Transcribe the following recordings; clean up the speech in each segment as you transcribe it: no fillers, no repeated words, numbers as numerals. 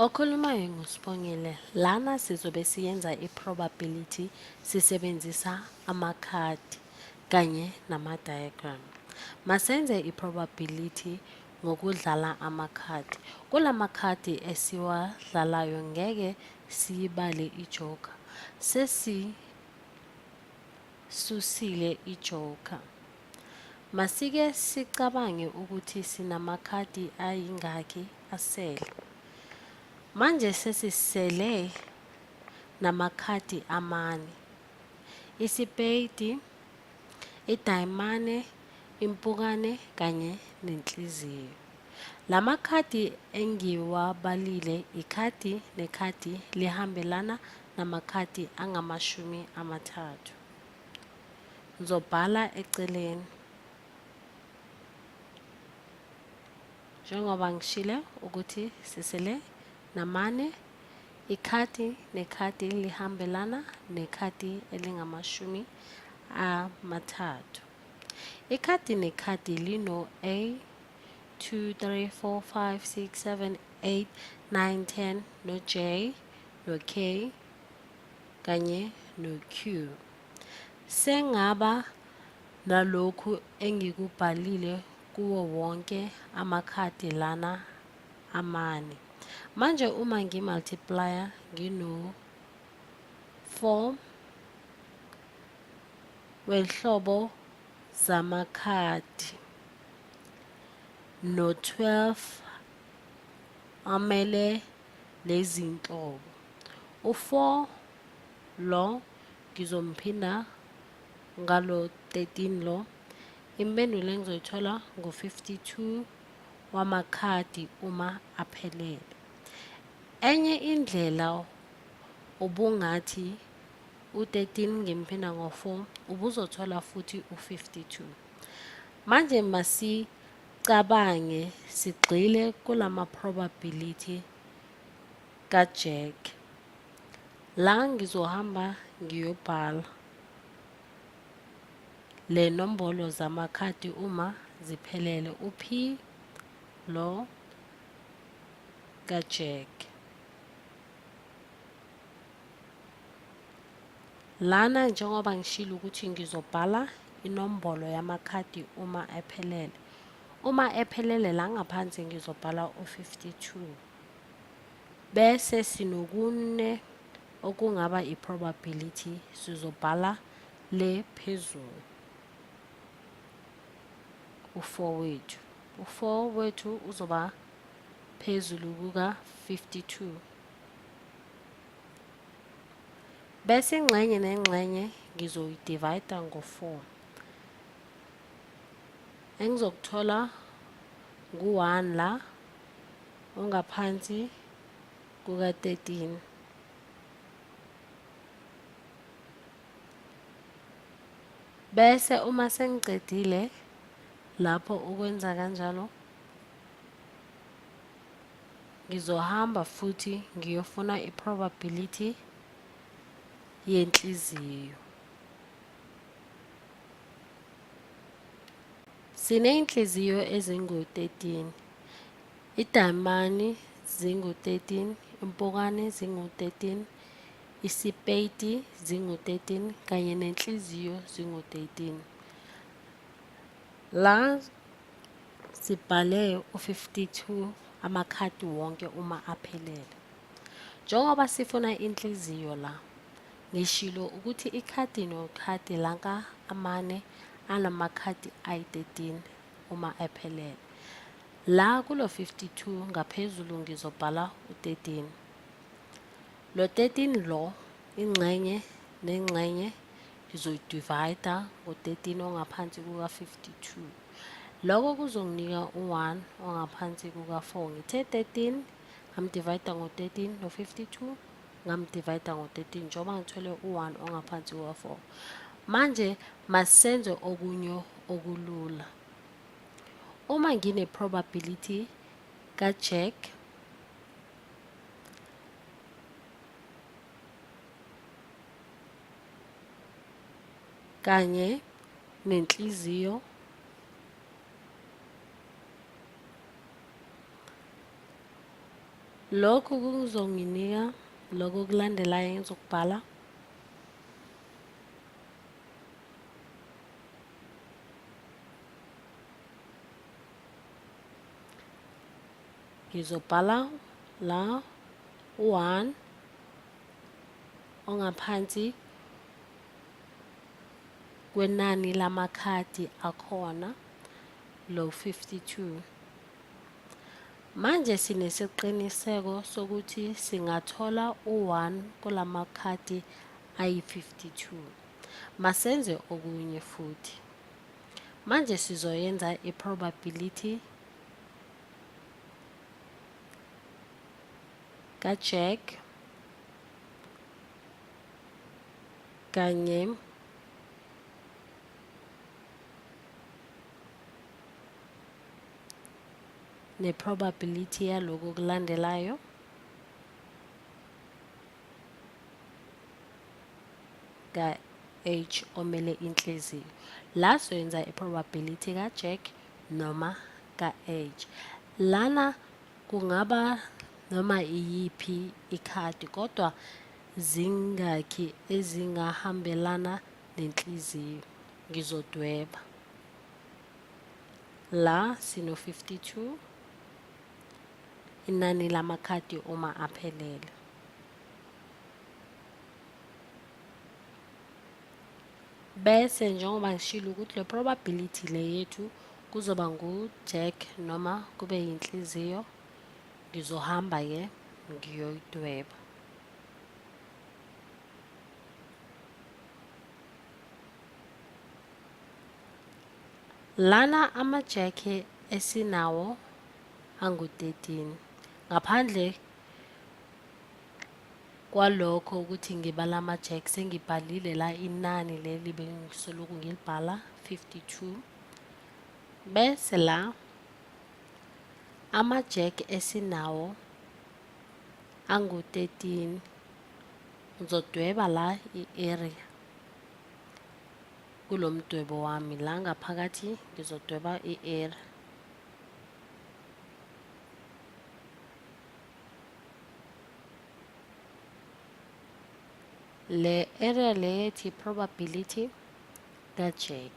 Okhulumayo nguSibongile. Lana sizobe siyenza i-probability sisebenzisa amakhadi kanye nama-diagram. Masenze i-probability ngokudlala amakhadi. Kulamakhadi esiwadlalayo ngeke siyibale ijoker. Sesisusile ijoker. Masike sicabange ukuthi sinamakhadi ayingaki asele. Manje sesisele namakhadi amane. Isipeyidi, idayimane, impukane kanye nenhliziyo. Lamakhadi engiwabalile ikhadi nekhadi lihambelana namakhadi angama-30. Ngizobhala eceleni. Njengoba ngishilo ukuthi sisele namane, ikhadi nekhadi lihambelana nekhadi elingama-30. Ikhadi nekhadi lino A, 2, 3, 4, 5, 6, 7, 8, 9, 10 no J, no K kanye no Q. Sengaba nalokhu engikubhalile kuwo wonke amakhadi lana amane. Manje uma ngimultiplya ngino 4 wehlobo zamakhadi no 12 amele lezinhlobo. U4 lo ngizomphinda ngalo 13 lo. Impendulo engizoyithola ngo-52 wamakhadi uma aphelele. Enye indlela ubungathi u13 ngimphinda ngo4 ubuzothola futhi u52. Manje masicabange sigxile kulama probability kaJack. La ngizohamba ngiyobhala le nombolo zamakhadi uma ziphelele uP lo kaJack. Lana njengoba ngishilo ukuthi ngizobhala inombolo yamakhadi uma ephelele. Uma ephelele la ngaphansi ngizobhala u52. Bese sinokune okungaba i-probability sizobhala le phezulu. U4 wethu. U4 wethu uzoba phezulu kuka52. Bese ingxenye nengxenye ngizoyidivide ngo4. Engizokuthola ngu1 la ongaphansi kuka13. Bese uma sengicedile lapho ukwenza kanjalo ngizohamba futhi ngiyofuna i-probability yenhliziyo. Siney'nhliziyo ezingu-13, idayimani zingu-13, impukane zingu-13, isipeyidi zingu-13 kanye nenhliziyo zingu-13. La sibhale u52 amakhadi wonke uma aphelele. Njengoba sifuna inhliziyo la, ngishilo ukuthi ikhadi nokhadi lanka amane anamakhadi ayi-13 uma ephelele. La kulo 52 ngaphezulu ngizobhala u13. Lo 13 lo ingxenye nengxenye ngizoyidivide ngo13 ongaphansi kuka52. Lokho kuzonginika u1 ongaphansi kuka4. Ngithe 13 ngamdivide ngo13 no52 ngamdivide ngo13 njengoba ngithole u1 ongaphansi kuka4. Manje masenze okunye okulula. Uma ngine probability kaJack kanye nenhliziyo Lokhu kuzonginika lokhu kulandelayo engizokubhala. Ngizobhala la u-1 ongaphansi kwenani lamakhadi akhona lo 52. Manje sinesiqiniseko sokuthi singathola u-1 kulamakhadi ayi-52. Masenze okunye futhi. Manje sizoyenza i-probability ka-Jack kanye ne-probability yaloko kulandelayo ka-H omele inhliziyo. La soyenza i-probability ka-Jack noma ka-H. Lana kungaba noma iyiphi ikhadi kodwa zingakhi ezingahambelana nenhliziyo. Ngizodweba. La sino 52 inani lamakhadi uma aphelele. Bese njengoba ngishilo ukuthi le probability le yethu kuzoba ngu-Jack noma kube yinhliziyo, ngizohamba ke ngiyoyidweba. Lana ama-Jack esinawo angu-13 ngaphandle kwalokho ukuthi ngibala ama-Jack sengibhalile la inani leli bengisoloko ngilibhala 52. Bese la ama-Jack esinawo angu-13 ngizodweba la i-area kulo mdwebo wami la ngaphakathi ngizodweba i-area. Le area le ethi probability ka-Jack.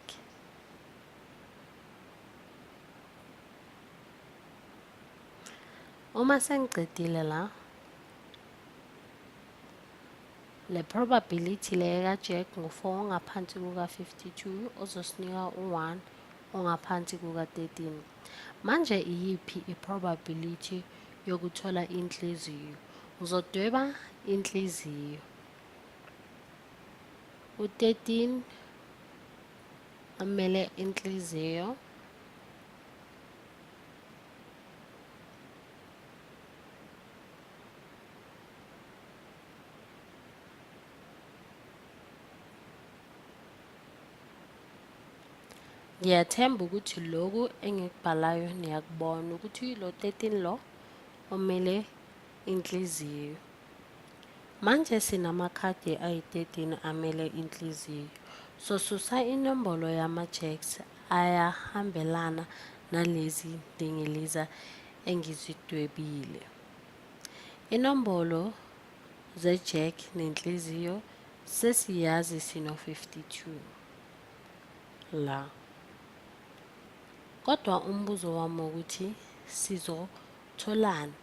Uma sengiqedile la le probability le ka-Jack ngu-4 ongaphansi kuka-52 ozosinika u-1 ongaphansi kuka-13. Manje iyiphi i-probability yokuthola inhliziyo? Ngizodweba inhliziyo. U-13 amele inhliziyo. Ngiyathemba ukuthi loku engikubhalayo niyakubona ukuthi lo 13 lo omele inhliziyo. Manje sinamakhadi ayi-13 amele inhliziyo. Sosusa inombolo yama-Jacks ayahambelana nalezi ndingiliza engizidwebile. Inombolo ze-Jack nenhliziyo sesiyazi sino 52 la. Kodwa umbuzo wami ukuthi sizotholani?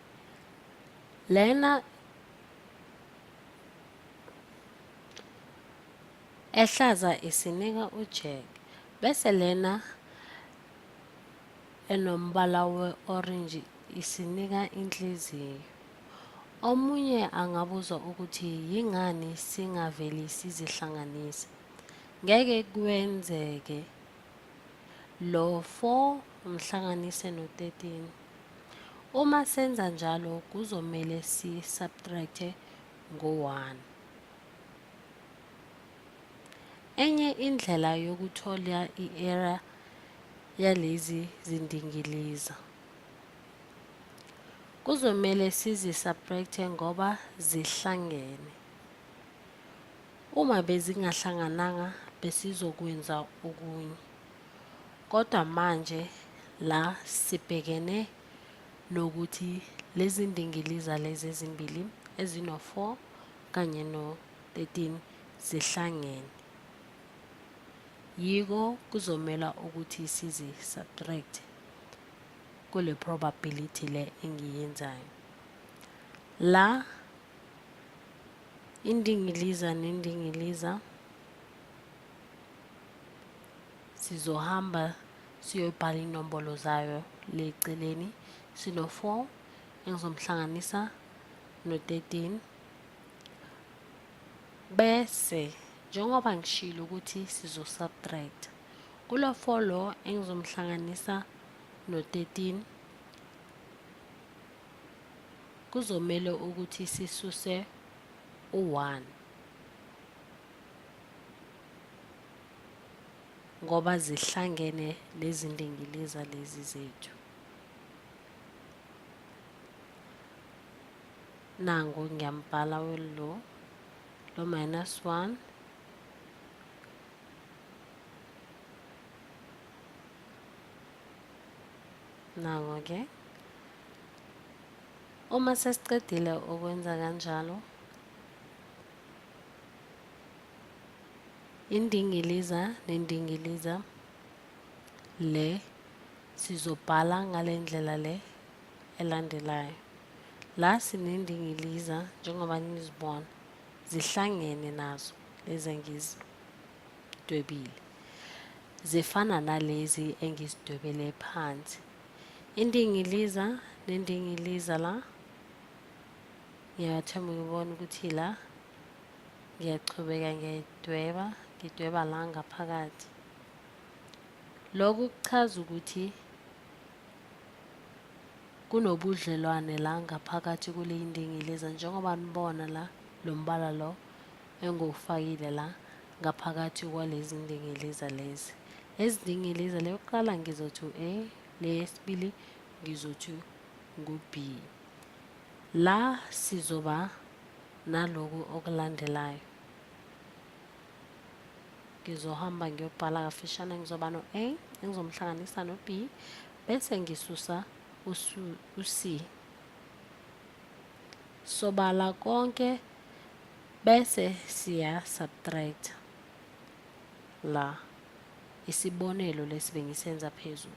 Lena ehlaza isinika uJack bese lena enombala we-orange isinika inhliziyo. Omunye angabuza ukuthi yingani singaveli sizihlanganise. Ngeke kwenzeke lo 4 umhlanganise no-13. Uma senza njalo kuzomele si-subtract ngo-1. Enye indlela yokuthola i-area yalezi zindingiliza kuzomele sizi-subtract ngoba zihlangene. Uma bezingahlangananga besizokwenza okunye. Kodwa manje la sibhekene nokuthi lezi ndingiliza lezi ezimbili ezino-4 kanye no-13 zihlangene. Yiko kuzomela ukuthi sizi-subtract kule probability le engiyenzayo. La indingiliza nendingiliza sizohamba siyoyibhala inombolo zayo le eceleni. Sino-4 engizomhlanganisa no-13 bese njengoba ngishilo ukuthi sizo-subtract kulo 4 lo engizomhlanganisa no-13 kuzomele ukuthi sisuse u-1 ngoba zihlangene lezi ndingiliza lezi zethu. Nangu ngiyambhala lo -1 nango-ke. Uma sesicedile ukwenza kanjalo, indingiliza nendingiliza le sizobhala ngale ndlela le elandelayo. La sinendingiliza njengoba nizibona zihlangene nazo lezi engizidwebile, zifana nalezi engizidwebele phansi. Indingiliza nendingiliza la ngiyathemba ukubona ukuthi la ngiyachubeka ngidweba la ngaphakathi. Lokhu kuchaza ukuthi kunobudlelwane la ngaphakathi kule indingiliza njengoba nibona la lo mbala lo engiwufakile la ngaphakathi kwalezi ndingiliza lezi. Lezi ndingiliza le yokuqala ngizothi u-A, le yesibili ngizothi ngu-B. La sizoba naloku okulandelayo. Ngizohamba ngiyobhala kafishane, ngizoba no-A engizomhlanganisa no-B bese ngisusa u-C. Sobala konke bese siya-subtract la isibonelo lesi bengisenza phezulu.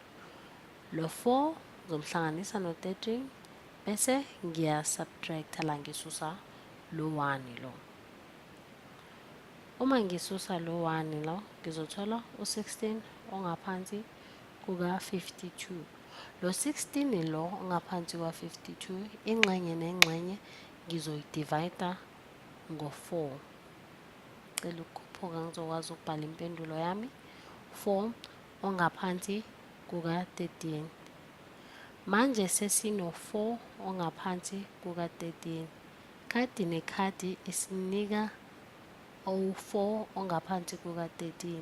Lo 4 ngizomhlanganisa no-13 bese ngiya-subtract la ngisusa lo 1 lo. Uma ngisusa lo 1 lo ngizothola u-16 ongaphansi kuka-52. Lo 16 lo ongaphansi kwa-52 ingxenye nengxenye ngizoyidivayida ngo-4. Cela ukukhuphuka ngizokwazi ukubhala impendulo yami. 4 ongaphansi kuka-13. Manje sesino-4 ongaphansi kuka-13. Khadi nekhadi isinika u-4 ongaphansi kuka-13.